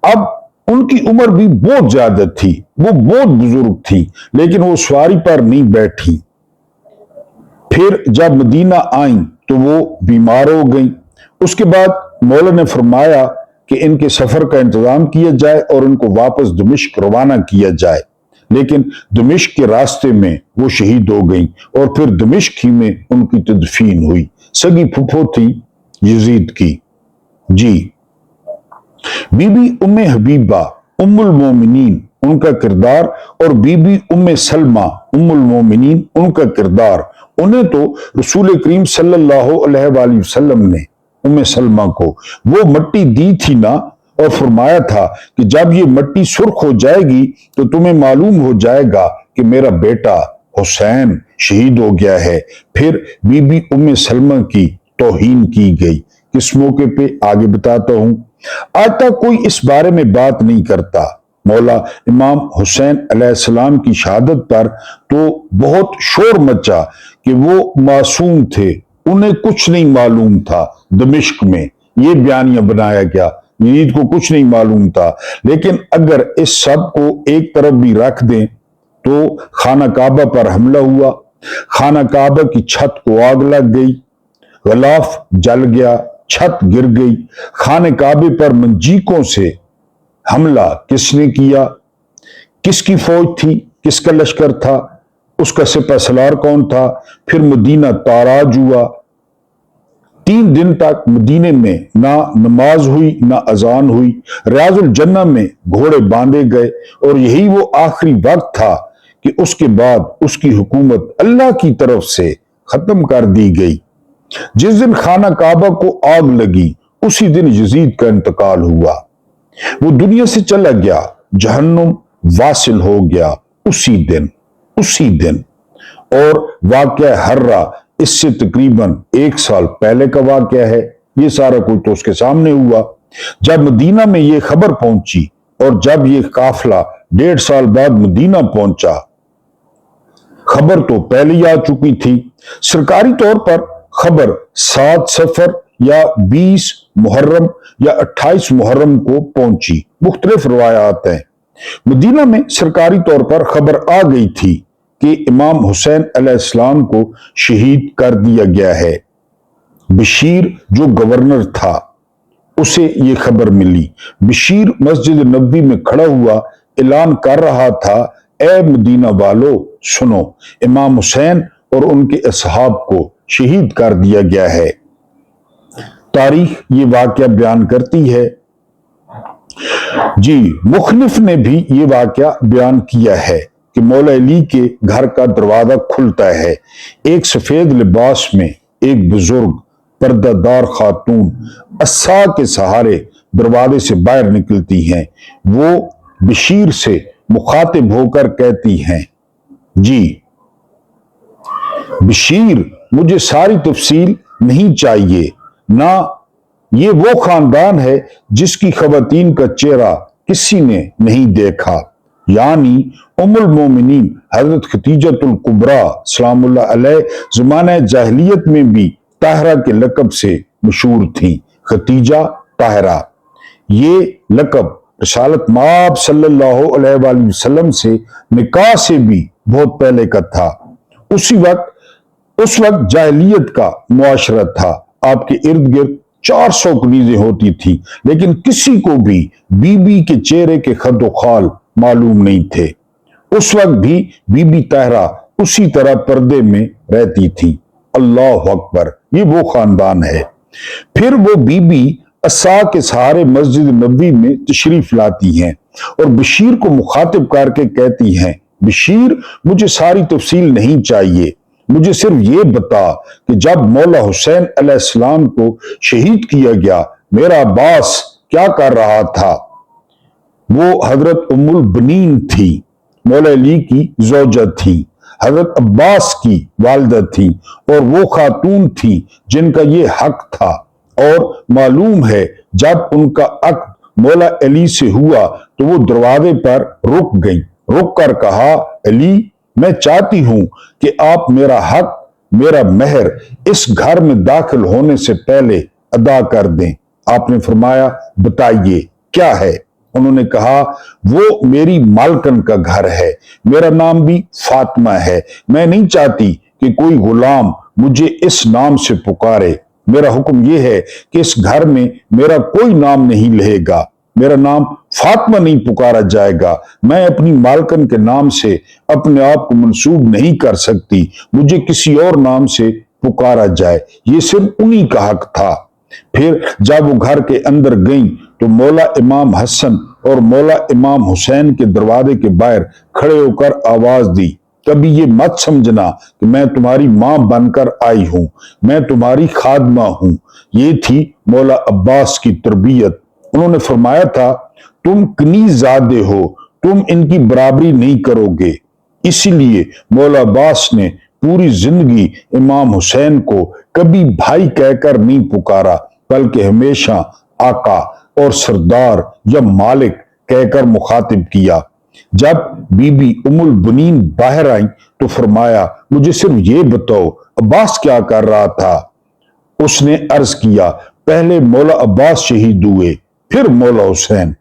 अब उनकी उम्र भी बहुत ज्यादा थी, वो बहुत बुजुर्ग थी, लेकिन वो सवारी पर नहीं बैठी। फिर जब मदीना आई तो वो बीमार हो गई। उसके बाद मौला ने फरमाया कि इनके सफर का इंतजाम किया जाए और उनको वापस दमिश्क रवाना किया जाए, लेकिन दमिश्क के रास्ते में वो शहीद हो गई और फिर दमिश्क ही में उनकी तदफीन हुई। सगी फुफो थी यजीद की। जी, बीबी उम्मे हबीबा उम्मुल मोमिनीन उनका किरदार और बीबी उम्मे सलमा उम्मुल मोमिनीन उनका किरदार। उन्हें तो रसूल करीम सल्लल्लाहु अलैहि वसल्लम ने उम्मे सलमा को वो मट्टी दी थी ना, और फरमाया था कि जब ये मट्टी सुर्ख हो जाएगी तो तुम्हें मालूम हो जाएगा कि मेरा बेटा हुसैन शहीद हो गया है। फिर बीबी उम्मे सलमा की तौहीन की गई। किस मौके पे आगे बताता हूं। आज तक कोई इस बारे में बात नहीं करता। मौला इमाम हुसैन अलैहिस्सलाम की शहादत पर तो बहुत शोर मचा कि वो मासूम थे, उन्हें कुछ नहीं मालूम था। दमिश्क में ये बयानिया बनाया गया, यजीद को कुछ नहीं मालूम था। लेकिन अगर इस सब को एक तरफ भी रख दें तो खाना काबा पर हमला हुआ, खाना काबा की छत को आग लग गई, गलाफ जल गया, छत गिर गई। खाने काबे पर मंजीकों से हमला किसने किया, किसकी फौज थी, किसका लश्कर था, उसका सिपह सलार कौन था। फिर मदीना ताराज हुआ। 3 दिन तक मदीने में ना नमाज हुई ना अजान हुई। रियाजुल जन्ना में घोड़े बांधे गए और यही वो आखिरी वक्त था कि उसके बाद उसकी हुकूमत अल्लाह की तरफ से खत्म कर दी गई। जिस दिन खाना काबा को आग लगी उसी दिन यजीद का इंतकाल हुआ। वो दुनिया से चला गया, जहन्नुम वासिल हो गया उसी दिन। और वाकया हर्रा इससे तकरीबन 1 साल पहले का वाकया है। ये सारा कुछ तो उसके सामने हुआ। जब मदीना में ये खबर पहुंची और जब ये काफिला 1.5 साल बाद मदीना पहुंचा, खबर तो पहले ही आ चुकी थी। सरकारी तौर पर खबर 7 सफर या 20 मुहर्रम या 28 मुहर्रम को पहुंची। मुख्तलिफ रवायात हैं। मदीना में सरकारी तौर पर खबर आ गई थी कि इमाम हुसैन अलैहिस्सलाम को शहीद कर दिया गया है। बशीर जो गवर्नर था उसे ये खबर मिली। बशीर मस्जिद नबी में खड़ा हुआ ऐलान कर रहा था, ए मदीना वालों सुनो, इमाम हुसैन और उनके असहाब को शहीद कर दिया गया है। तारीख ये वाकया बयान करती है। जी, मुखलिफ ने भी ये वाकया बयान किया है कि मौला अली के घर का दरवाजा खुलता है। एक सफेद लिबास में एक बुजुर्ग पर्दादार खातून अस्सा के सहारे दरवाजे से बाहर निकलती हैं। वो बशीर से मुखातिब होकर कहती हैं, जी बशीर, मुझे सारी तफसील नहीं चाहिए ना। ये वो खानदान है जिसकी खवातीन का चेहरा किसी ने नहीं देखा, यानी उम्मुल मोमिनीन हजरत खतीजतुल कुबरा सलामुल्लाह अलैह ज़माने जाहिलियत में भी ताहरा के लकब से मशहूर थी। खतीजा ताहरा, ये लकब रसालत माब सल्लल्लाहु अलैहि वसल्लम से निकाह से भी बहुत पहले का था। उस वक्त जाहिलियत का मुआशरा था। आपके इर्द गिर्द 400 कनीजें होती थी, लेकिन किसी को भी बीबी के चेहरे के खदो खाल मालूम नहीं थे। उस वक्त भी बीबी ताहरा उसी तरह पर्दे में रहती थी। अल्लाह अकबर, ये वो खानदान है। फिर वो बीबी अस्सा के सहारे मस्जिद नबी में तशरीफ लाती हैं और बशीर को मुखातिब करके कहती हैं, بشیر مجھے ساری تفصیل نہیں چاہیے، مجھے صرف یہ بتا کہ جب مولا حسین علیہ السلام کو شہید کیا گیا میرا عباس کیا کر رہا تھا؟ وہ حضرت ام البنین تھی، مولا علی کی زوجہ تھی، حضرت عباس کی والدہ تھی، اور وہ خاتون تھی جن کا یہ حق تھا، اور معلوم ہے جب ان کا عقد مولا علی سے ہوا تو وہ دروازے پر رک گئیں، رک کر کہا علی میں چاہتی ہوں کہ آپ میرا حق، میرا مہر اس گھر میں داخل ہونے سے پہلے ادا کر دیں۔ آپ نے فرمایا بتائیے کیا ہے؟ انہوں نے کہا وہ میری مالکن کا گھر ہے، میرا نام بھی فاطمہ ہے، میں نہیں چاہتی کہ کوئی غلام مجھے اس نام سے پکارے، میرا حکم یہ ہے کہ اس گھر میں میرا کوئی نام نہیں لے گا، میرا نام فاطمہ نہیں پکارا جائے گا، میں اپنی مالکن کے نام سے اپنے آپ کو منسوب نہیں کر سکتی، مجھے کسی اور نام سے پکارا جائے، یہ صرف انہی کا حق تھا۔ پھر جب وہ گھر کے اندر گئیں تو مولا امام حسن اور مولا امام حسین کے دروازے کے باہر کھڑے ہو کر آواز دی، کبھی یہ مت سمجھنا کہ میں تمہاری ماں بن کر آئی ہوں، میں تمہاری خادمہ ہوں۔ یہ تھی مولا عباس کی تربیت۔ انہوں نے فرمایا تھا تم کنیز زادے ہو، تم ان کی برابری نہیں کرو گے۔ اسی لیے مولا عباس نے پوری زندگی امام حسین کو کبھی بھائی کہہ کر نہیں پکارا، بلکہ ہمیشہ آقا اور سردار یا مالک کہہ کر مخاطب کیا۔ جب بی بی ام البنین باہر آئیں تو فرمایا مجھے صرف یہ بتاؤ عباس کیا کر رہا تھا؟ اس نے عرض کیا پہلے مولا عباس شہید ہوئے پھر مولا حسین۔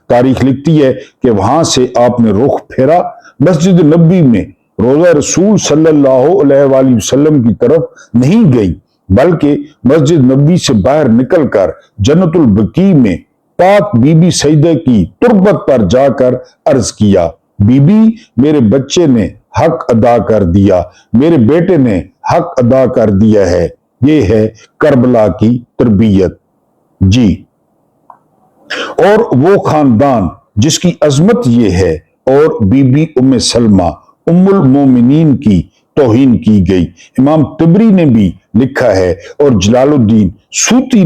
تاریخ لکھتی ہے کہ وہاں سے آپ نے رخ پھیرا مسجد نبی میں روضہ رسول صلی اللہ علیہ وآلہ وسلم کی طرف نہیں گئی، بلکہ مسجد نبی سے باہر نکل کر جنت البقیع میں پاک بی بی سیدہ کی تربت پر جا کر عرض کیا بی بی میرے بچے نے حق ادا کر دیا، میرے بیٹے نے حق ادا کر دیا ہے۔ یہ ہے کربلا کی تربیت۔ جی، اور وہ خاندان جس کی عظمت یہ ہے اور بی بی ام سلمہ ام المومنین کی توہین کی گئی۔ امام طبری نے بھی لکھا ہے اور جلال الدین سیوطی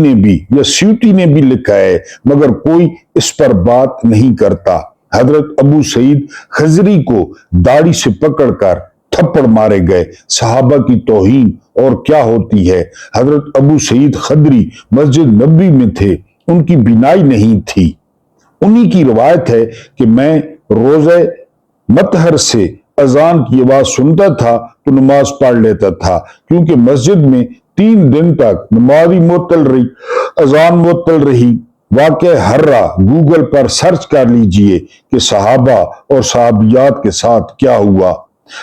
نے بھی لکھا ہے، مگر کوئی اس پر بات نہیں کرتا۔ حضرت ابو سعید خضری کو داڑھی سے پکڑ کر تھپڑ مارے گئے۔ صحابہ کی توہین اور کیا ہوتی ہے؟ حضرت ابو سعید خضری مسجد نبوی میں تھے، ان کی بینائی نہیں تھی۔ انہی کی روایت ہے کہ میں روزہ مطہر سے اذان کی آواز سنتا تھا تو نماز پڑھ لیتا تھا، کیونکہ مسجد میں 3 دن تک نماز معطل رہی، اذان معطل رہی۔ واقعہ ہررا گوگل پر سرچ کر لیجئے کہ صحابہ اور صحابیات کے ساتھ کیا ہوا۔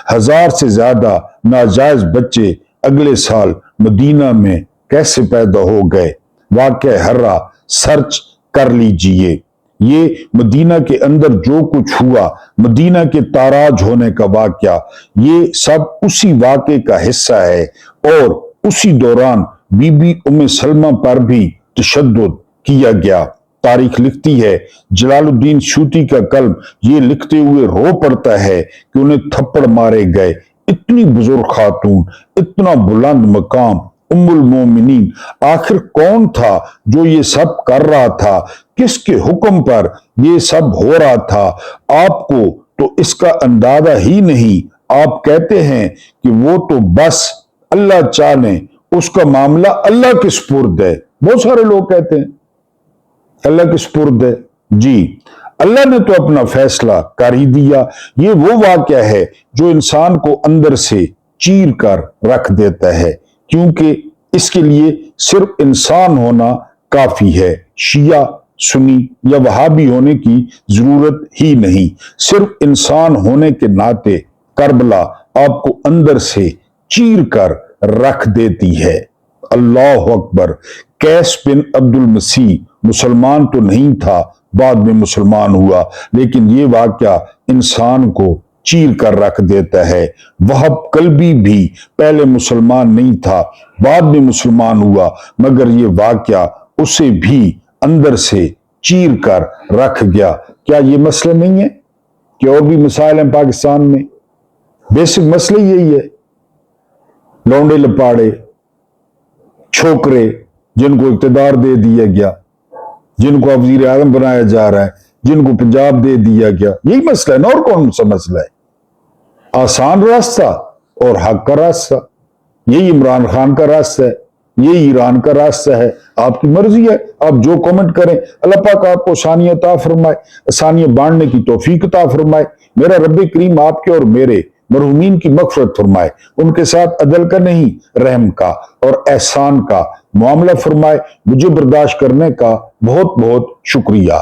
1000 سے زیادہ ناجائز بچے اگلے سال مدینہ میں کیسے پیدا ہو گئے؟ واقعہ ہررا سرچ کر لیجئے۔ یہ مدینہ کے اندر جو کچھ ہوا، مدینہ کے تاراج ہونے کا واقعہ، یہ سب اسی واقعے کا حصہ ہے، اور اسی دوران بی بی ام سلمہ پر بھی تشدد کیا گیا۔ تاریخ لکھتی ہے جلال الدین سیوطی کا قلم یہ لکھتے ہوئے رو پڑتا ہے کہ انہیں تھپڑ مارے گئے۔ اتنی بزرگ خاتون، اتنا بلند مقام، ام المومنین، آخر کون تھا جو یہ سب کر رہا تھا؟ کس کے حکم پر یہ سب ہو رہا تھا؟ آپ کو تو اس کا اندازہ ہی نہیں۔ آپ کہتے ہیں کہ وہ تو بس اللہ چاہے، اس کا معاملہ اللہ کے سپرد ہے۔ بہت سارے لوگ کہتے ہیں اللہ کے سپرد ہے۔ جی، اللہ نے تو اپنا فیصلہ کر ہی دیا۔ یہ وہ واقعہ ہے جو انسان کو اندر سے چیر کر رکھ دیتا ہے، کیونکہ اس کے لیے صرف انسان ہونا کافی ہے۔ شیعہ، سنی یا وہابی ہونے کی ضرورت ہی نہیں، صرف انسان ہونے کے ناطے کربلا آپ کو اندر سے چیر کر رکھ دیتی ہے۔ اللہ اکبر۔ قیس بن عبد المسیح مسلمان تو نہیں تھا، بعد میں مسلمان ہوا، لیکن یہ واقعہ انسان کو چیر کر رکھ دیتا ہے۔ وہب کلبی بھی پہلے مسلمان نہیں تھا، بعد میں مسلمان ہوا، مگر یہ واقعہ اسے بھی اندر سے چیر کر رکھ گیا۔ کیا یہ مسئلہ نہیں ہے؟ کہ اور بھی مسائل ہیں پاکستان میں. بیسک مسئلہ یہی ہے. لونڈے لپاڑے چھوکرے جن کو اقتدار دے دیا گیا, جن کو وزیر اعظم بنایا جا رہا ہے, جن کو پنجاب دے دیا گیا, یہی مسئلہ ہے نا, اور کون سا مسئلہ ہے؟ آسان راستہ اور حق کا راستہ. یہی عمران خان کا راستہ ہے, یہی ایران کا راستہ ہے. آپ کی مرضی ہے, آپ جو کمنٹ کریں. اللہ پاک آپ کو آسانی عطا فرمائے, آسانیاں بانٹنے کی توفیق عطا فرمائے. میرا رب کریم آپ کے اور میرے مرحومین کی مغفرت فرمائے, ان کے ساتھ عدل کا نہیں رحم کا اور احسان کا معاملہ فرمائے. مجھے برداشت کرنے کا بہت بہت شکریہ.